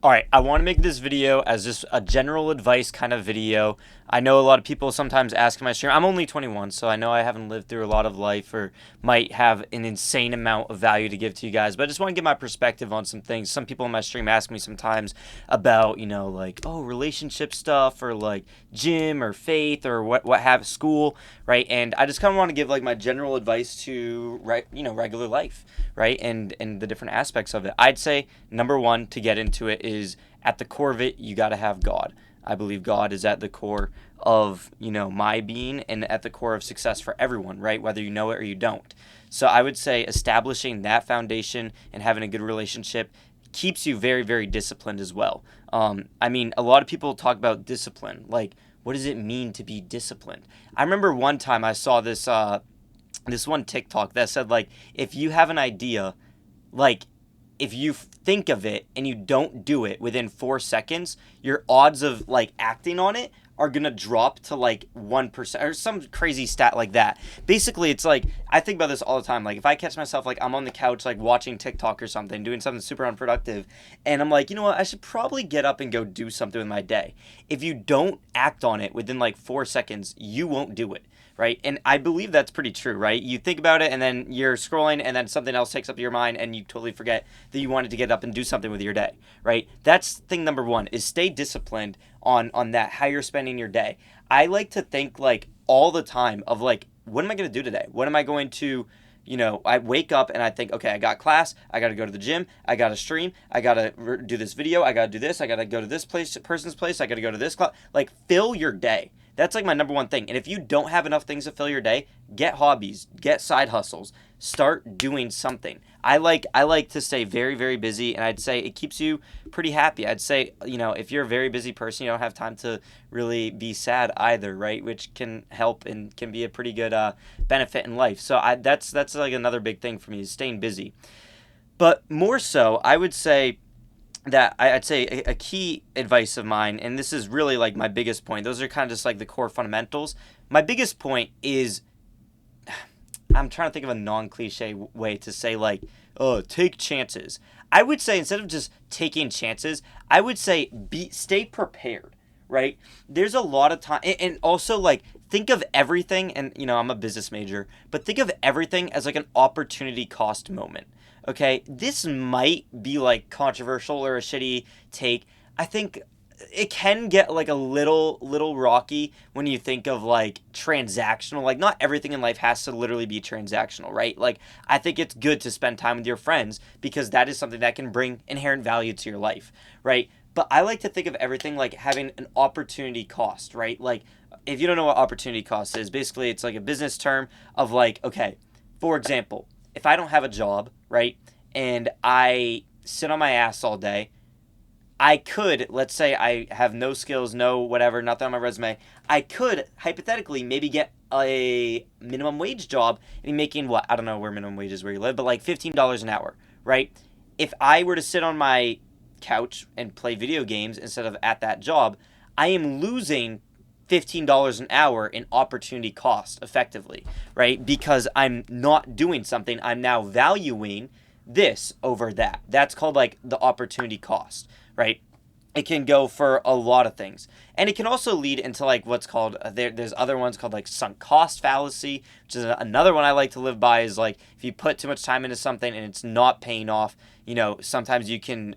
All right, I want to make this video as just a general advice kind of video. I know a lot of people sometimes ask in my stream. I'm only 21, so I know I haven't lived through a lot of life or might have an insane amount of value to give to you guys, but I just want to get my perspective on some things. Some people in my stream ask me sometimes about, like, oh, relationship stuff or like gym or faith or what have school, right? And I just kind of want to give like my general advice to regular life, right? And the different aspects of it. I'd say number one to get into it is at the core of it, you got to have God. I believe God is at the core of, my being and at the core of success for everyone, right? Whether you know it or you don't. So I would say establishing that foundation and having a good relationship keeps you very, very disciplined as well. A lot of people talk about discipline. Like, what does it mean to be disciplined? I remember one time I saw this one TikTok that said, like, if you have an idea, like, if you think of it and you don't do it within 4 seconds, your odds of like acting on it are gonna drop to like 1% or some crazy stat like that. Basically, it's like I think about this all the time. Like if I catch myself like I'm on the couch like watching TikTok or something, doing something super unproductive, and I'm like, you know what, I should probably get up and go do something with my day. If you don't act on it within like 4 seconds, you won't do it. Right. And I believe that's pretty true, right? You think about it and then you're scrolling and then something else takes up your mind and you totally forget that you wanted to get up and do something with your day, right? That's thing number one is stay disciplined on that, how you're spending your day. I like to think like all the time of like, what am I going to do today? What am I going to, I wake up and I think, okay, I got class. I got to go to the gym. I got to stream. I got to do this video. I got to do this. I got to go to this person's place. I got to go to this class. Like fill your day. That's like my number one thing. And if you don't have enough things to fill your day, get hobbies, get side hustles, start doing something. I like to stay very, very busy, and I'd say it keeps you pretty happy. I'd say, if you're a very busy person, you don't have time to really be sad either, right? Which can help and can be a pretty good benefit in life. So that's like another big thing for me is staying busy. But more so, I would say that I'd say a key advice of mine, and this is really like my biggest point. Those are kind of just like the core fundamentals. My biggest point is I'm trying to think of a non-cliche way to say like, oh, take chances. I would say instead of just taking chances, I would say stay prepared, right? There's a lot of time, and also like think of everything, and I'm a business major, but think of everything as like an opportunity cost moment. Okay, this might be like controversial or a shitty take. I think it can get like a little rocky when you think of like transactional. Like not everything in life has to literally be transactional, right? Like I think it's good to spend time with your friends because that is something that can bring inherent value to your life, right? But I like to think of everything like having an opportunity cost, right? Like if you don't know what opportunity cost is, basically it's like a business term of like, okay, for example, if I don't have a job, right, and I sit on my ass all day, I could, let's say I have no skills, no whatever, nothing on my resume. I could hypothetically maybe get a minimum wage job and be making what? I don't know where minimum wage is where you live, but like $15 an hour, right? If I were to sit on my couch and play video games instead of at that job, I am losing $15 an hour in opportunity cost effectively, right? Because I'm not doing something, I'm now valuing this over that. That's called like the opportunity cost, right? It can go for a lot of things, and it can also lead into like what's called there's other ones called like sunk cost fallacy, which is another one I like to live by. Is like if you put too much time into something and it's not paying off, sometimes you can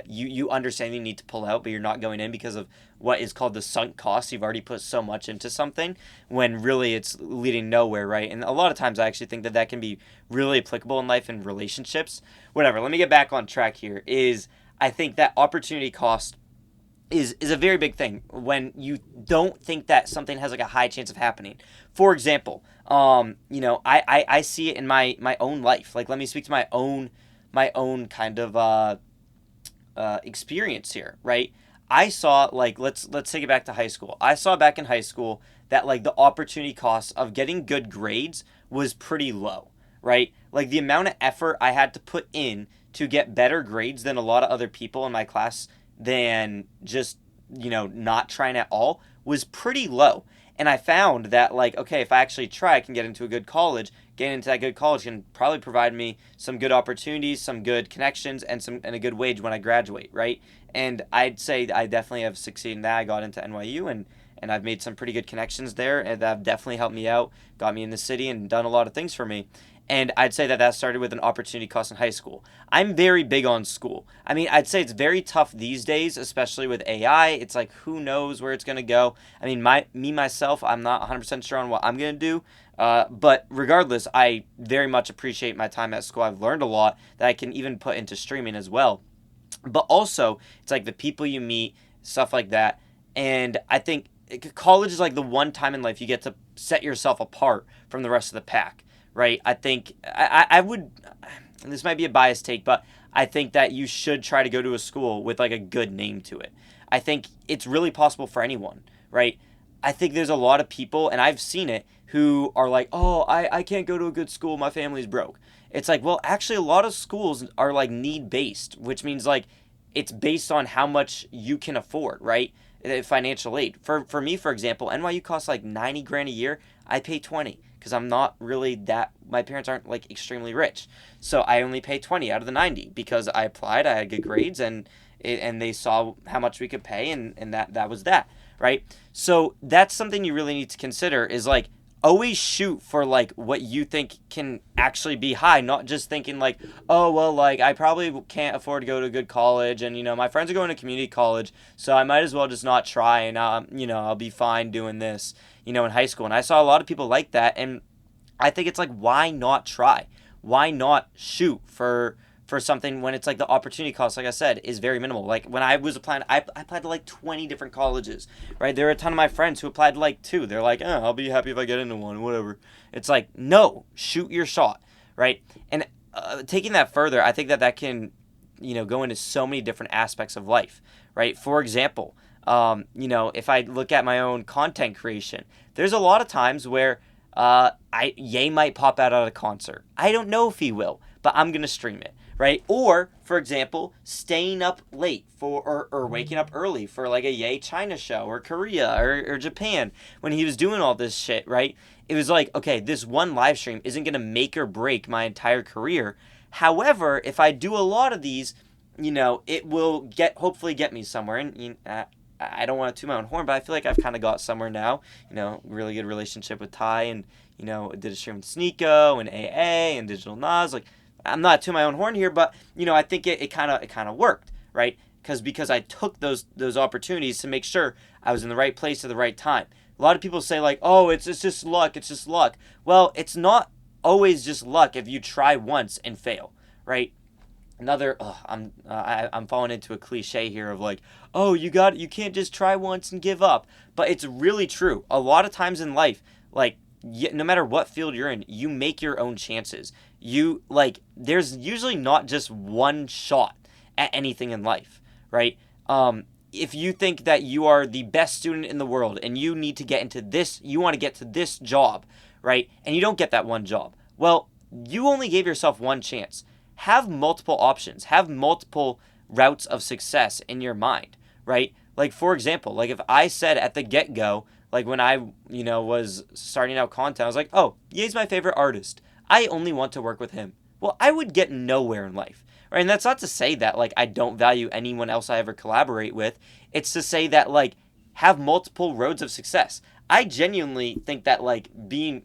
you understand you need to pull out, but you're not going in because of what is called the sunk cost. You've already put so much into something when really it's leading nowhere, right? And a lot of times I actually think that that can be really applicable in life and relationships. Whatever. Let me get back on track here. I think that opportunity cost is a very big thing when you don't think that something has like a high chance of happening. For example, I see it in my own life. Like let me speak to my own kind of experience here, right? I saw like let's take it back to high school. I saw back in high school that like the opportunity cost of getting good grades was pretty low, right? Like the amount of effort I had to put in to get better grades than a lot of other people in my class than just, not trying at all was pretty low. And I found that like, okay, if I actually try, I can get into a good college, getting into that good college can probably provide me some good opportunities, some good connections, and a good wage when I graduate, right? And I'd say I definitely have succeeded in that. I got into NYU, and I've made some pretty good connections there, and that have definitely helped me out, got me in the city, and done a lot of things for me. And I'd say that started with an opportunity cost in high school. I'm very big on school. I mean, I'd say it's very tough these days, especially with AI. It's like, who knows where it's going to go. I mean, myself, I'm not 100% sure on what I'm going to do. But regardless, I very much appreciate my time at school. I've learned a lot that I can even put into streaming as well. But also, it's like the people you meet, stuff like that. And I think college is like the one time in life you get to set yourself apart from the rest of the pack, right? I think I would, and this might be a biased take, but I think that you should try to go to a school with like a good name to it. I think it's really possible for anyone, right? I think there's a lot of people, and I've seen it, who are like, oh, I can't go to a good school. My family's broke. It's like, well, actually, a lot of schools are like need based, which means like it's based on how much you can afford, right? Financial aid. For me, for example, NYU costs like 90 grand a year. I pay 20 because I'm not really that, my parents aren't like extremely rich. So I only pay 20 out of the 90 because I applied, I had good grades, and they saw how much we could pay, and that was that, right? So that's something you really need to consider is like always shoot for like what you think can actually be high, not just thinking like, oh well, like I probably can't afford to go to a good college, and my friends are going to community college, so I might as well just not try, and I'll be fine doing this, in high school. And I saw a lot of people like that, and I think it's like, why not try? Why not shoot for something when it's like the opportunity cost, like I said, is very minimal. Like when I was applying, I applied to like 20 different colleges, right? There are a ton of my friends who applied to like two. They're like, I'll be happy if I get into one, whatever. It's like, no, shoot your shot, right? And taking that further, I think that can, go into so many different aspects of life, right? For example, if I look at my own content creation, there's a lot of times where Ye might pop out at a concert. I don't know if he will, but I'm gonna stream it, right? Or, for example, staying up late or waking up early for like a Ye China show or Korea or Japan when he was doing all this shit, right? It was like, okay, this one live stream isn't gonna make or break my entire career. However, if I do a lot of these, it will hopefully get me somewhere. And I don't want to toot my own horn, but I feel like I've kind of got somewhere now. Really good relationship with Ty, and did a stream with Sneeko and AA and Digital Nas. Like, I'm not to my own horn here, but I think it kind of worked, right? Because I took those opportunities to make sure I was in the right place at the right time. A lot of people say like, oh, it's just luck. It's just luck. Well, it's not always just luck if you try once and fail, right? I'm falling into a cliche here of like, oh, you can't just try once and give up. But it's really true. A lot of times in life, like, no matter what field you're in, you make your own chances. There's usually not just one shot at anything in life, right? If you think that you are the best student in the world and you need to get into this, you want to get to this job, right? And you don't get that one job. Well, you only gave yourself one chance. Have multiple options. Have multiple routes of success in your mind, right? Like, for example, like if I said at the get-go, like when I, was starting out content, I was like, oh, Ye's my favorite artist. I only want to work with him. Well, I would get nowhere in life, right? And that's not to say that, like, I don't value anyone else I ever collaborate with. It's to say that, like, have multiple roads of success. I genuinely think that, like, being,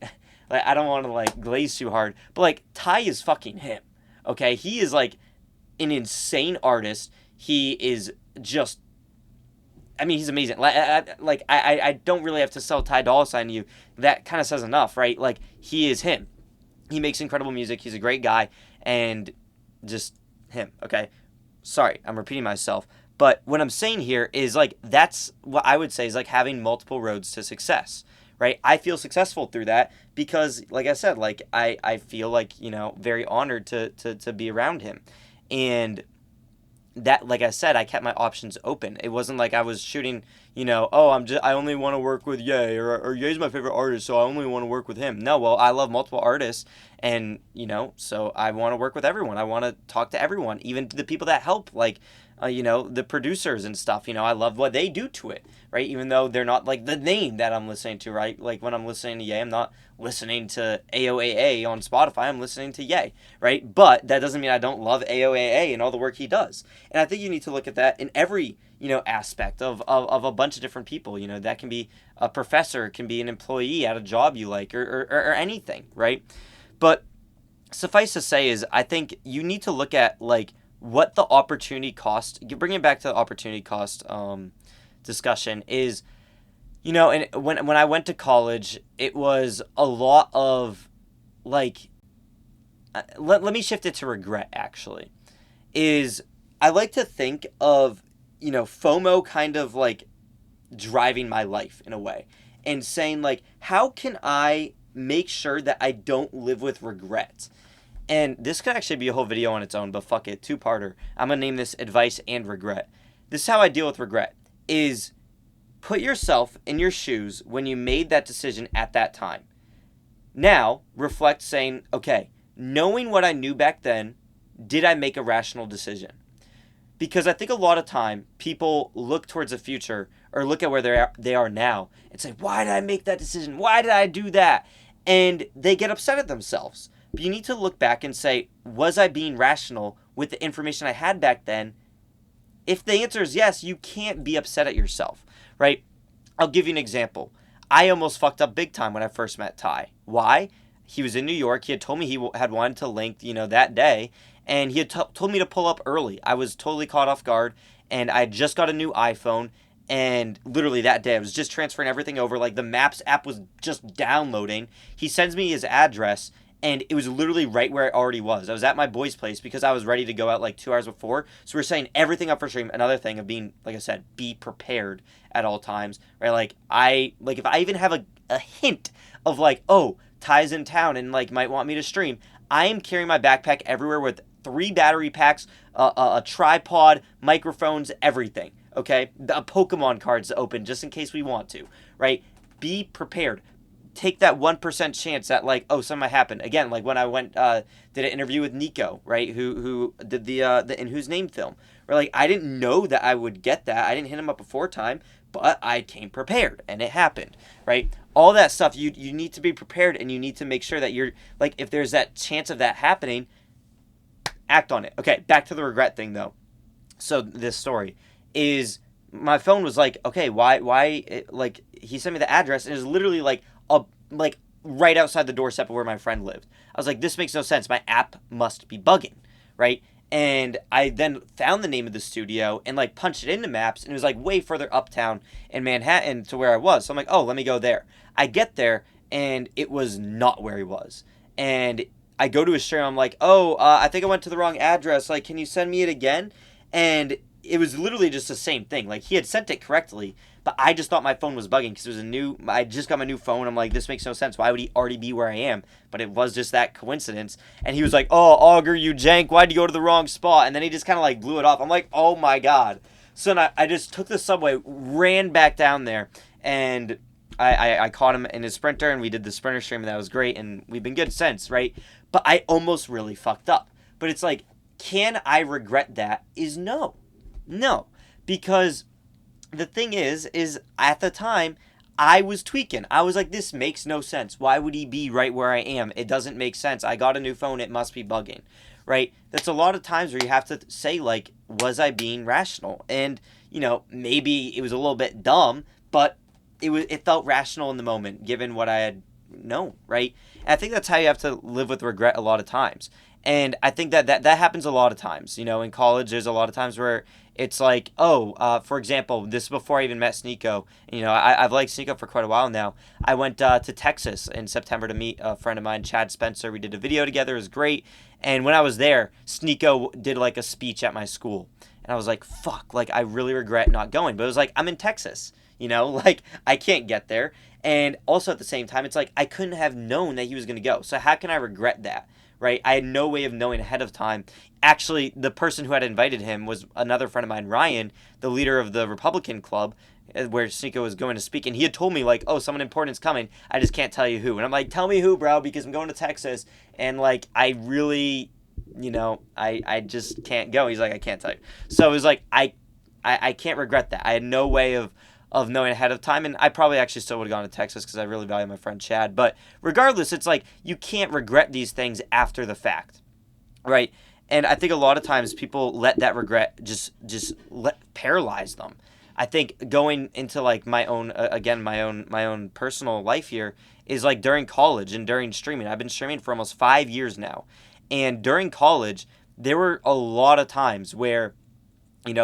like, I don't want to, like, glaze too hard, but, like, Ty is fucking him. Okay, he is like an insane artist. He is just, I mean, he's amazing. I don't really have to sell Ty Dolla $ign to you. That kind of says enough, right? Like, he is him. He makes incredible music. He's a great guy, and just him. Okay, sorry, I'm repeating myself. But what I'm saying here is like that's what I would say is like having multiple roads to success. Right? I feel successful through that because, like I said, like I feel like, very honored to be around him. And that, like I said, I kept my options open. It wasn't like I was shooting, oh, I only want to work with Ye, or Ye's my favorite artist, so I only want to work with him. No, well, I love multiple artists, and, so I want to work with everyone. I want to talk to everyone, even the people that help, like, the producers and stuff. I love what they do to it, right? Even though they're not like the name that I'm listening to, right? Like when I'm listening to Ye, I'm not listening to AOAA on Spotify. I'm listening to Ye, right? But that doesn't mean I don't love AOAA and all the work he does. And I think you need to look at that in every aspect of a bunch of different people. That can be a professor, can be an employee at a job you like, or anything, right? But suffice to say is I think you need to look at like what the opportunity cost. You bring it back to the opportunity cost discussion is, and when I went to college, it was a lot of like. Let me shift it to regret. Actually, is I like to think of FOMO kind of like driving my life in a way and saying like, how can I make sure that I don't live with regret? And this could actually be a whole video on its own, but fuck it, two-parter. I'm going to name this advice and regret. This is how I deal with regret, is put yourself in your shoes when you made that decision at that time. Now, reflect saying, okay, knowing what I knew back then, did I make a rational decision? Because I think a lot of time, people look towards the future or look at where they are now and say, why did I make that decision? Why did I do that? And they get upset at themselves. But you need to look back and say, was I being rational with the information I had back then? If the answer is yes, you can't be upset at yourself, right? I'll give you an example. I almost fucked up big time when I first met Ty. Why? He was in New York. He had told me he had wanted to link, that day. And he had told me to pull up early. I was totally caught off guard. And I just got a new iPhone. And literally that day, I was just transferring everything over. Like the Maps app was just downloading. He sends me his address. And it was literally right where I already was. I was at my boy's place because I was ready to go out like 2 hours before. So we're setting everything up for stream. Another thing of being, like I said, be prepared at all times, right? Like if I even have a hint of like, oh, Ty's in town and like might want me to stream, I am carrying my backpack everywhere with 3 battery packs, a tripod, microphones, everything. Okay, the Pokemon cards open just in case we want to, right? Be prepared. Take that 1% chance that like, oh, something might happen. Again, like when I went did an interview with Nico, right? Who did the In Whose Name film. Where like I didn't know that I would get that. I didn't hit him up before time, but I came prepared and it happened, right? All that stuff you need to be prepared, and you need to make sure that you're like, if there's that chance of that happening, act on it. Okay, back to the regret thing though. So this story is, my phone was like, okay, why like he sent me the address and it was literally like right outside the doorstep of where my friend lived. I was like, this makes no sense. My app must be bugging, right? And I then found the name of the studio and like punched it into Maps, and it was like way further uptown in Manhattan to where I was. So I'm like, oh, let me go there. I get there and it was not where he was. And I go to his stream. I'm like, oh, I think I went to the wrong address. Like, can you send me it again? And it was literally just the same thing. Like, he had sent it correctly, but I just thought my phone was bugging because it was I just got my new phone. I'm like, this makes no sense. Why would he already be where I am? But it was just that coincidence. And he was like, oh, Augur, you jank. Why'd you go to the wrong spot? And then he just kind of like blew it off. I'm like, oh my God. So then I just took the subway, ran back down there, and I caught him in his Sprinter, and we did the Sprinter stream, and that was great. And we've been good since, right? But I almost really fucked up. But it's like, can I regret that? Is no. No. Because the thing is at the time, I was tweaking. I was like, this makes no sense. Why would he be right where I am? It doesn't make sense. I got a new phone. It must be bugging, right? That's a lot of times where you have to say, like, was I being rational? And, maybe it was a little bit dumb, but it felt rational in the moment, given what I had known, right? And I think that's how you have to live with regret a lot of times. And I think that happens a lot of times. In college, there's a lot of times where it's like, for example, this is before I even met Sneeko. I've liked Sneeko for quite a while now. I went to Texas in September to meet a friend of mine, Chad Spencer. We did a video together. It was great. And when I was there, Sneeko did like a speech at my school. And I was like, fuck, like I really regret not going. But it was like, I'm in Texas, like I can't get there. And also at the same time, it's like I couldn't have known that he was going to go. So how can I regret that? Right? I had no way of knowing ahead of time. Actually, the person who had invited him was another friend of mine, Ryan, the leader of the Republican club, where Sneeko was going to speak. And he had told me, like, oh, someone important's coming. I just can't tell you who. And I'm like, tell me who, bro, because I'm going to Texas. And, like, I really I just can't go. He's like, I can't tell you. So it was like, I can't regret that. I had no way of knowing ahead of time, and I probably actually still would have gone to Texas because I really value my friend Chad. But regardless, it's like you can't regret these things after the fact, right? And I think a lot of times people let that regret just let paralyze them. I think going into like my own again my own personal life here is like during college and during streaming. I've been streaming for almost 5 years now, and during college there were a lot of times where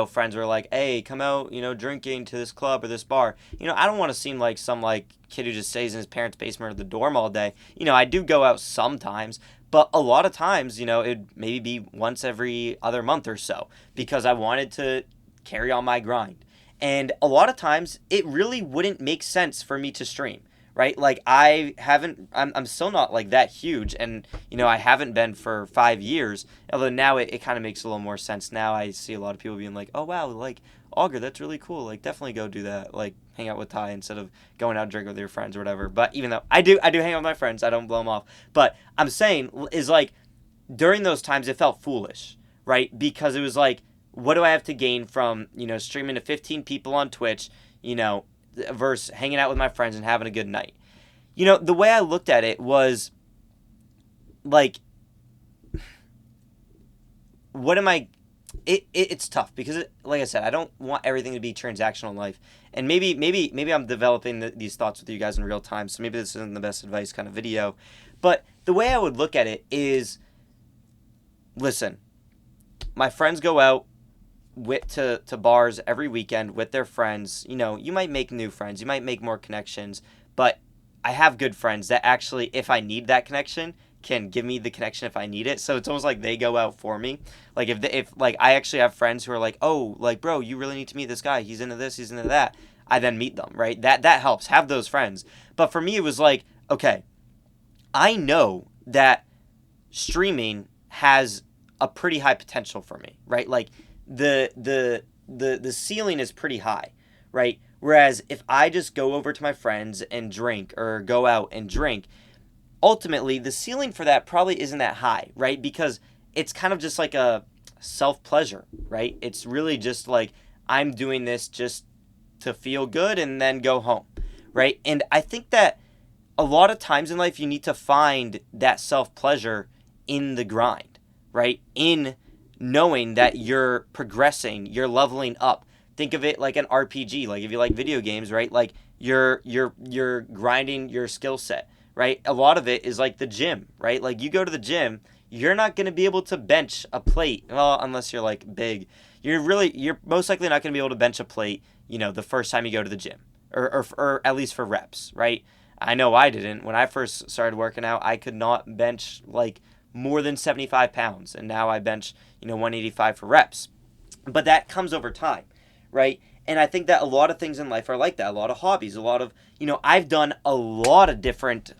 friends were like, "Hey, come out, drinking to this club or this bar." I don't want to seem like some like kid who just stays in his parents' basement or the dorm all day. I do go out sometimes, but a lot of times, it'd maybe be once every other month or so because I wanted to carry on my grind. And a lot of times, it really wouldn't make sense for me to stream. Right, like I'm still not like that huge, and I haven't been for 5 years. Although now it kind of makes a little more sense. Now I see a lot of people being like, "Oh wow, like Augur, that's really cool. Like definitely go do that. Like hang out with Ty instead of going out and drinking with your friends or whatever." But even though I do hang out with my friends, I don't blow them off. But I'm saying is like during those times it felt foolish, right? Because it was like, what do I have to gain from streaming to 15 people on Twitch, versus hanging out with my friends and having a good night. The way I looked at it was like, what am I? It's tough because, like I said, I don't want everything to be transactional in life, and maybe I'm developing these thoughts with you guys in real time. So maybe this isn't the best advice kind of video, but the way I would look at it is, listen, my friends go out to bars every weekend with their friends. You might make new friends, you might make more connections, but I have good friends that actually, if I need that connection, can give me the connection if I need it. So it's almost like they go out for me. Like if like I actually have friends who are like, "Oh, like bro, you really need to meet this guy. He's into this, he's into that." I then meet them, right? That helps. Have those friends. But for me it was like, okay, I know that streaming has a pretty high potential for me, right? Like the ceiling is pretty high, right? Whereas if I just go over to my friends and drink or go out and drink, ultimately the ceiling for that probably isn't that high, right? Because it's kind of just like a self pleasure, right? It's really just like I'm doing this just to feel good and then go home, right? And I think that a lot of times in life you need to find that self pleasure in the grind, right? In knowing that you're progressing, you're leveling up. Think of it like an RPG, like if you like video games, right? Like you're grinding your skill set, right? A lot of it is like the gym, right? Like you go to the gym, you're not going to be able to bench a plate, well, unless you're like big. You're most likely not going to be able to bench a plate, the first time you go to the gym, or at least for reps, right? I know I didn't. When I first started working out, I could not bench like more than 75 pounds, and now I bench 185 for reps. But that comes over time, right? And I think that a lot of things in life are like that. A lot of hobbies, a lot of I've done a lot of different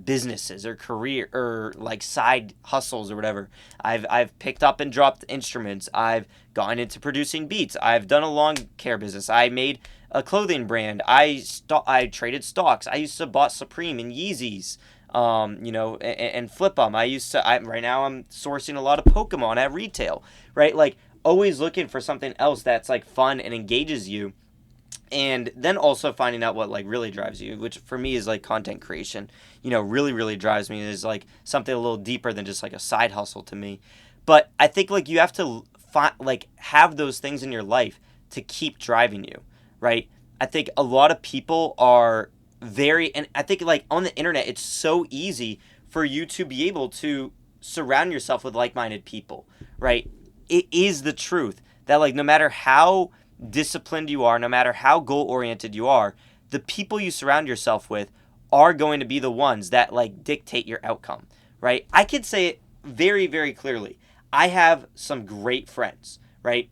businesses or career or like side hustles or whatever. I've picked up and dropped instruments. I've gone into producing beats. I've done a lawn care business. I made a clothing brand. I traded stocks. I used to bought Supreme and Yeezys. And flip them. Right now I'm sourcing a lot of Pokemon at retail, right? Like always looking for something else that's like fun and engages you. And then also finding out what like really drives you, which for me is like content creation, really, really drives me, is like something a little deeper than just like a side hustle to me. But I think like you have to have those things in your life to keep driving you, right? I think a lot of people are and I think like on the internet, it's so easy for you to be able to surround yourself with like-minded people, right? It is the truth that like no matter how disciplined you are, no matter how goal-oriented you are, the people you surround yourself with are going to be the ones that like dictate your outcome, right? I could say it very, very clearly. I have some great friends, right?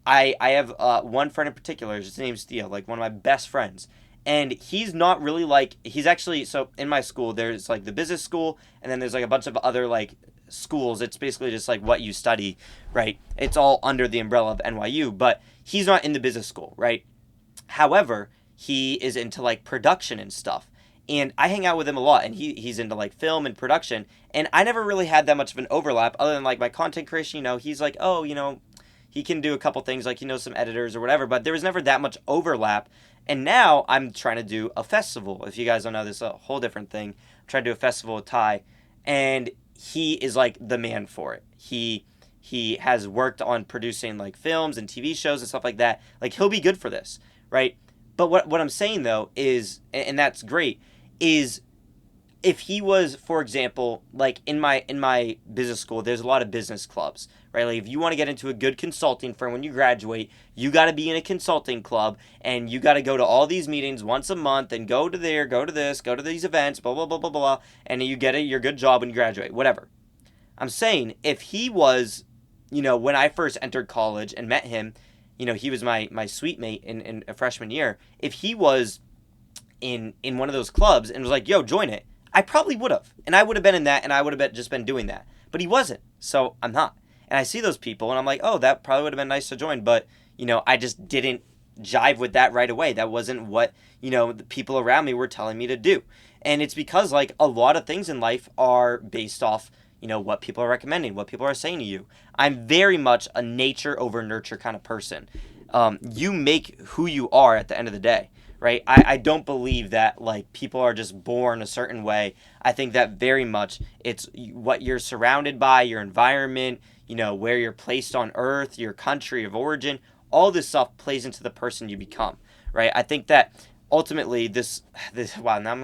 I have one friend in particular, his name's Theo, like one of my best friends. And he's not really like, he's actually, so in my school, there's like the business school, and then there's like a bunch of other like schools. It's basically just like what you study, right? It's all under the umbrella of NYU, but he's not in the business school, right? However, he is into like production and stuff. And I hang out with him a lot, and he's into like film and production, and I never really had that much of an overlap other than like my content creation. He's like, oh, he can do a couple things, like he knows some editors or whatever, but there was never that much overlap. And now I'm trying to do a festival. If you guys don't know, this is a whole different thing. I'm trying to do a festival with Ty, and he is like the man for it. He has worked on producing like films and TV shows and stuff like that. Like, he'll be good for this, right? But what I'm saying though is, and that's great, is if he was, for example, like in my business school, there's a lot of business clubs, right? Like, if you want to get into a good consulting firm when you graduate, you got to be in a consulting club, and you got to go to all these meetings once a month, and go to there, go to this, go to these events, blah blah blah blah blah, and you get your good job when you graduate, whatever. I'm saying, if he was, when I first entered college and met him, he was my suite mate in a freshman year. If he was in one of those clubs and was like, yo, join it, I probably would have. And I would have been in that, and I would have just been doing that. But he wasn't, so I'm not. And I see those people, and I'm like, oh, that probably would have been nice to join. But, I just didn't jive with that right away. That wasn't what, the people around me were telling me to do. And it's because, like, a lot of things in life are based off, what people are recommending, what people are saying to you. I'm very much a nature over nurture kind of person. You make who you are at the end of the day. Right? I don't believe that, like, people are just born a certain way. I think that very much it's what you're surrounded by, your environment, where you're placed on earth, your country of origin, all this stuff plays into the person you become, right? I think that ultimately this wow, now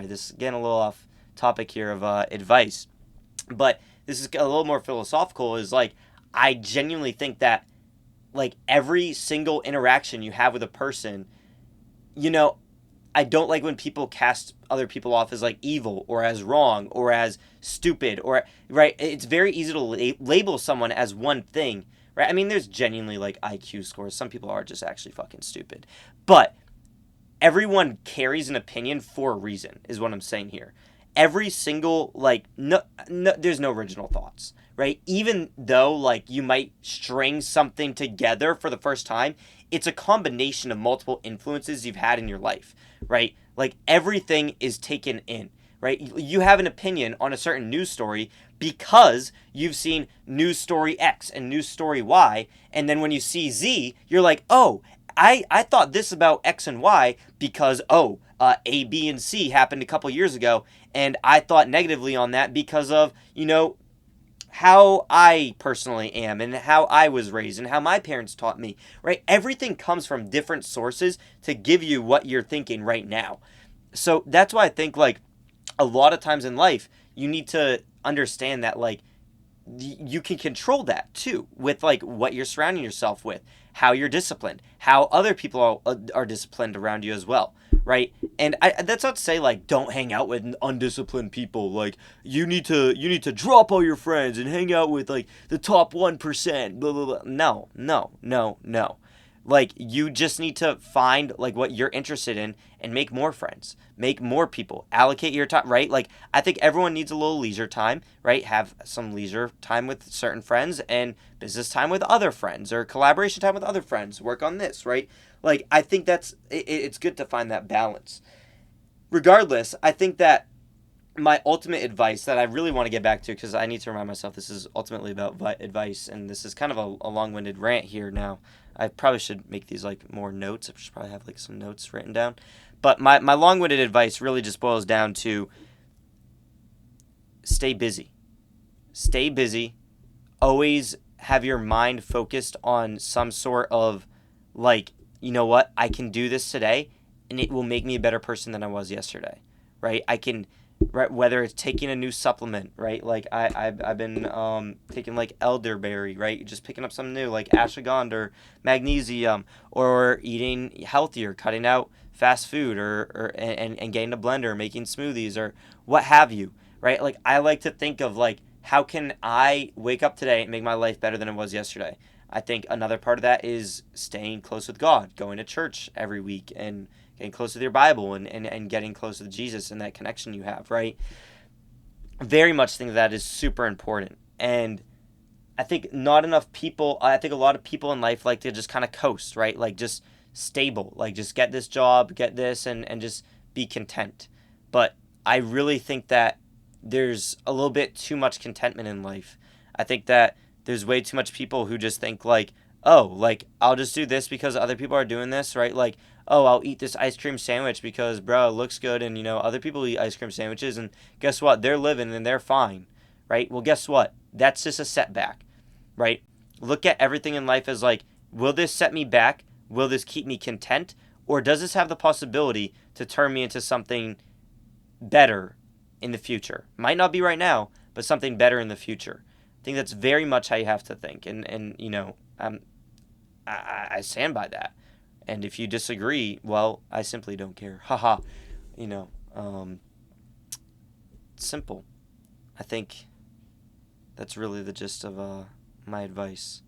this is getting a little off topic here of advice, but this is a little more philosophical, is like, I genuinely think that, like, every single interaction you have with a person, I don't like when people cast other people off as like evil or as wrong or as stupid, or, right? It's very easy to label someone as one thing, right? I mean, there's genuinely like IQ scores. Some people are just actually fucking stupid, but everyone carries an opinion for a reason, is what I'm saying here. Every single, like, no, there's no original thoughts, right? Even though, like, you might string something together for the first time, it's a combination of multiple influences you've had in your life, right? Like, everything is taken in, right? You have an opinion on a certain news story because you've seen news story X and news story Y, and then when you see Z, you're like, oh, I thought this about X and Y because, A, B, and C happened a couple years ago, and I thought negatively on that because of, how I personally am and how I was raised and how my parents taught me, right? Everything comes from different sources to give you what you're thinking right now. So that's why I think, like, a lot of times in life, you need to understand that, like, you can control that too with, like, what you're surrounding yourself with, how you're disciplined, how other people are disciplined around you as well, right? And that's not to say, like, don't hang out with undisciplined people. Like, you need to drop all your friends and hang out with, like, the top 1%, blah blah blah. No. Like, you just need to find, like, what you're interested in and make more friends, make more people, allocate your time, right? Like, I think everyone needs a little leisure time, right? Have some leisure time with certain friends and business time with other friends, or collaboration time with other friends. Work on this, right? Like, I think it's good to find that balance. Regardless, I think that my ultimate advice that I really want to get back to, because I need to remind myself this is ultimately about advice, and this is kind of a long-winded rant here now. I probably should make these, like, more notes. I should probably have, like, some notes written down. But my long-winded advice really just boils down to stay busy. Stay busy. Always have your mind focused on some sort of, like, you know what? I can do this today, and it will make me a better person than I was yesterday, right? I can... Right, whether it's taking a new supplement, right? Like, I've been taking, like, elderberry, right? Just picking up something new, like ashwagandha or magnesium, or eating healthier, cutting out fast food, and getting a blender, making smoothies, or what have you, right? Like, I like to think of, like, how can I wake up today and make my life better than it was yesterday? I think another part of that is staying close with God, going to church every week, and getting close with your Bible, and getting close with Jesus and that connection you have, right? Very much think that is super important. And I think a lot of people in life like to just kind of coast, right? Like, just stable, like, just get this job, get this, and just be content. But I really think that there's a little bit too much contentment in life. I think that there's way too much people who just think like, oh, like I'll just do this because other people are doing this, right? Like, oh, I'll eat this ice cream sandwich because, bro, it looks good, and other people eat ice cream sandwiches, and guess what? They're living and they're fine, right? Well, guess what? That's just a setback, right? Look at everything in life as like, will this set me back? Will this keep me content? Or does this have the possibility to turn me into something better in the future? Might not be right now, but something better in the future. I think that's very much how you have to think. And I stand by that. And if you disagree, well, I simply don't care. Haha. You know, it's simple. I think that's really the gist of my advice.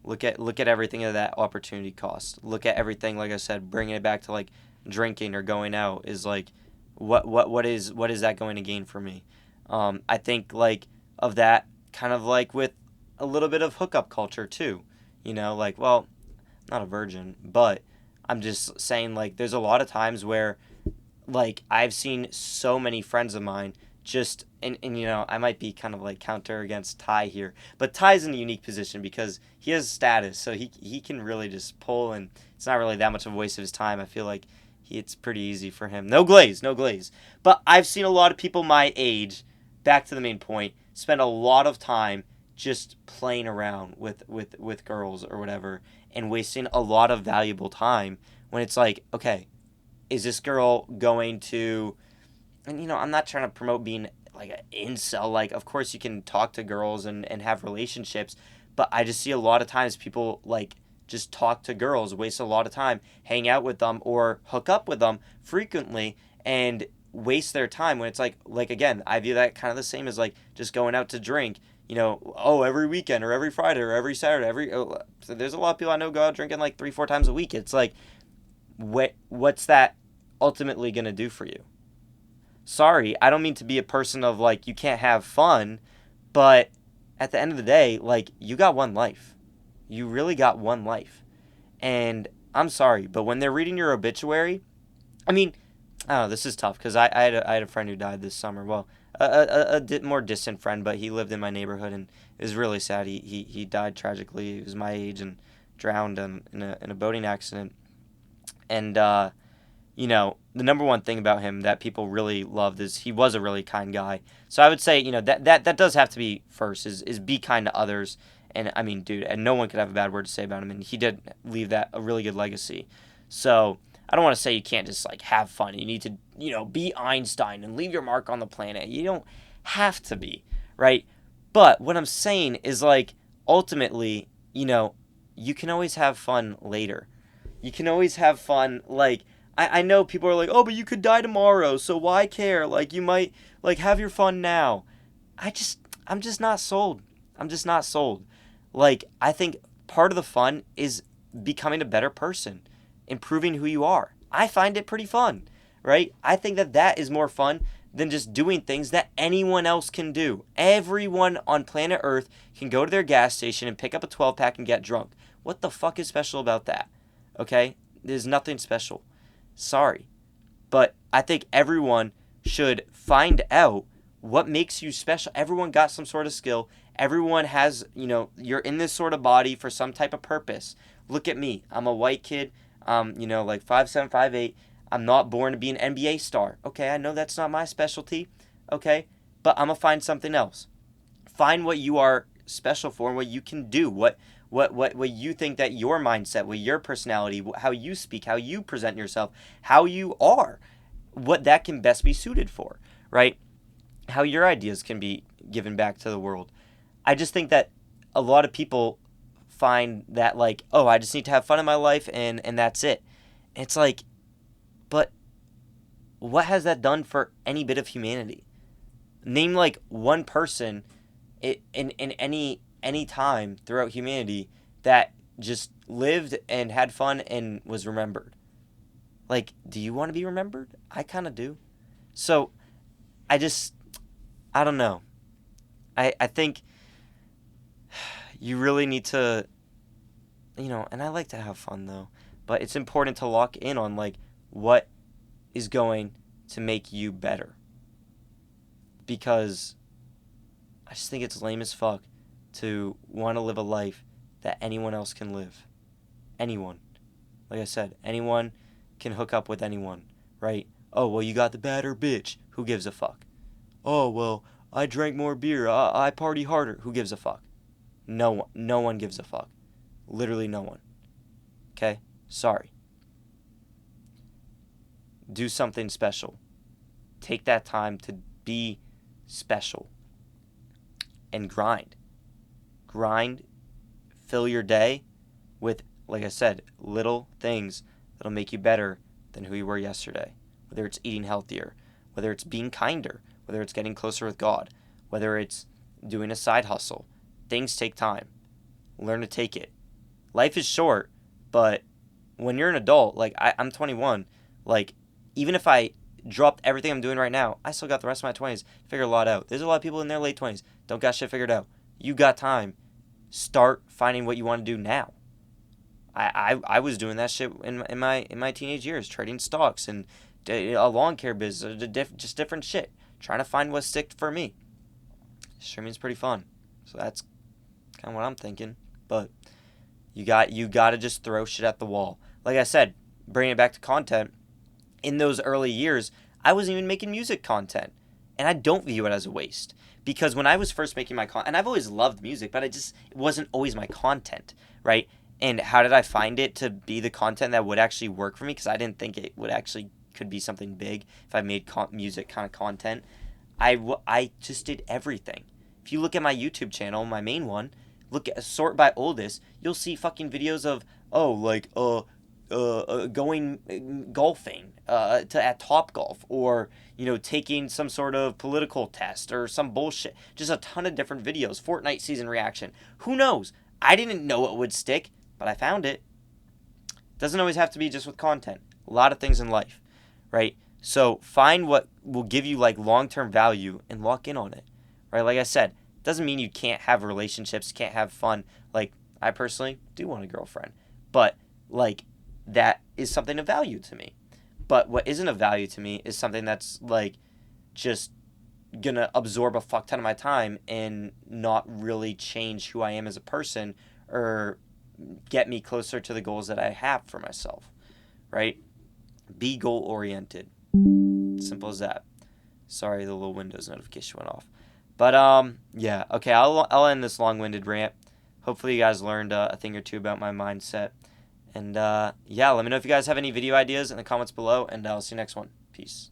Look at everything at that opportunity cost. Look at everything, like I said, bringing it back to like drinking or going out is like, what is that going to gain for me? I think like of that kind of like with a little bit of hookup culture too. Like, well, not a virgin, but I'm just saying like there's a lot of times where like I've seen so many friends of mine just and I might be kind of like counter against Ty here, but Ty's in a unique position because he has status, so he can really just pull, and it's not really that much of a waste of his time. I feel like it's pretty easy for him. No glaze, no glaze. But I've seen a lot of people my age, back to the main point, spend a lot of time just playing around with girls or whatever and wasting a lot of valuable time when it's like, okay, is this girl going to, and I'm not trying to promote being like an incel. Like, of course you can talk to girls and have relationships, but I just see a lot of times people like just talk to girls, waste a lot of time, hang out with them or hook up with them frequently and waste their time when it's like again, I view that kind of the same as like just going out to drink. Oh, every weekend or every Friday or every Saturday, so there's a lot of people I know go out drinking like 3-4 times a week. It's like, what's that ultimately gonna do for you? Sorry, I don't mean to be a person of like you can't have fun, but at the end of the day, like you got one life. You really got one life. And I'm sorry, but when they're reading your obituary, I mean, I don't know, this is tough because I had a friend who died this summer. Well, a more distant friend, but he lived in my neighborhood, and it was really sad. He died tragically. He was my age and drowned in a boating accident. And the number one thing about him that people really loved is he was a really kind guy. So I would say, that does have to be first, is be kind to others. And I mean, dude, and no one could have a bad word to say about him, and he did leave that a really good legacy. So I don't want to say you can't just like have fun. You need to, be Einstein and leave your mark on the planet. You don't have to be, right? But what I'm saying is like ultimately, you can always have fun later. You can always have fun like I know people are like, oh, but you could die tomorrow, so why care? Like, you might, like, have your fun now. I'm just not sold. I'm just not sold. Like, I think part of the fun is becoming a better person, improving who you are. I find it pretty fun, right? I think that is more fun than just doing things that anyone else can do. Everyone on planet Earth can go to their gas station and pick up a 12-pack and get drunk. What the fuck is special about that? Okay? There's nothing special. Sorry. But I think everyone should find out what makes you special. Everyone got some sort of skill. Everyone has, you're in this sort of body for some type of purpose. Look at me. I'm a white kid. Like 5'7", 5'8". I'm not born to be an NBA star. Okay, I know that's not my specialty. Okay, but I'm going to find something else. Find what you are special for and what you can do. What you think that your mindset, what your personality, how you speak, how you present yourself, how you are, what that can best be suited for, right? How your ideas can be given back to the world. I just think that a lot of people find that like, oh, I just need to have fun in my life and that's it. It's like, but what has that done for any bit of humanity? Name like one person in any time throughout humanity that just lived and had fun and was remembered. Like, do you want to be remembered? I kind of do. So, I don't know. I think you really need to, and I like to have fun though, but it's important to lock in on like what is going to make you better. Because I just think it's lame as fuck to want to live a life that anyone else can live. Anyone. Like I said, anyone can hook up with anyone, right? Oh, well, you got the badder bitch. Who gives a fuck? Oh, well, I drank more beer. I party harder. Who gives a fuck? No one gives a fuck. Literally no one. Okay? Sorry. Do something special. Take that time to be special. And grind. Grind. Fill your day with, like I said, little things that'll make you better than who you were yesterday. Whether it's eating healthier, whether it's being kinder, whether it's getting closer with God, whether it's doing a side hustle. Things take time. Learn to take it. Life is short, but when you're an adult, like I'm 21, like even if I dropped everything I'm doing right now, I still got the rest of my 20s to figure a lot out. There's a lot of people in their late 20s don't got shit figured out. You got time. Start finding what you want to do now. I was doing that shit in my teenage years, trading stocks and a lawn care business, just different shit, trying to find what sticked for me. Streaming's pretty fun, so that's kind of what I'm thinking. But you got to just throw shit at the wall. Like I said, bringing it back to content. In those early years, I wasn't even making music content, and I don't view it as a waste. Because when I was first making my content, and I've always loved music, but it wasn't always my content, right? And how did I find it to be the content that would actually work for me? Because I didn't think it would actually could be something big if I made music kind of content. I just did everything. If you look at my YouTube channel, my main one, look at sort by oldest, you'll see fucking videos of going golfing at Topgolf, or taking some sort of political test or some bullshit. Just a ton of different videos. Fortnite season reaction. Who knows? I didn't know it would stick, but I found it. Doesn't always have to be just with content. A lot of things in life, right? So find what will give you like long-term value and lock in on it, right? Like I said, doesn't mean you can't have relationships, can't have fun. Like I personally do want a girlfriend, but like that is something of value to me. But what isn't of value to me is something that's like just gonna absorb a fuck ton of my time and not really change who I am as a person or get me closer to the goals that I have for myself, right? Be goal oriented. Simple as that. Sorry, the little Windows notification went off. But yeah, okay, I'll end this long-winded rant. Hopefully you guys learned a thing or two about my mindset. And yeah, let me know if you guys have any video ideas in the comments below, and I'll see you next one. Peace.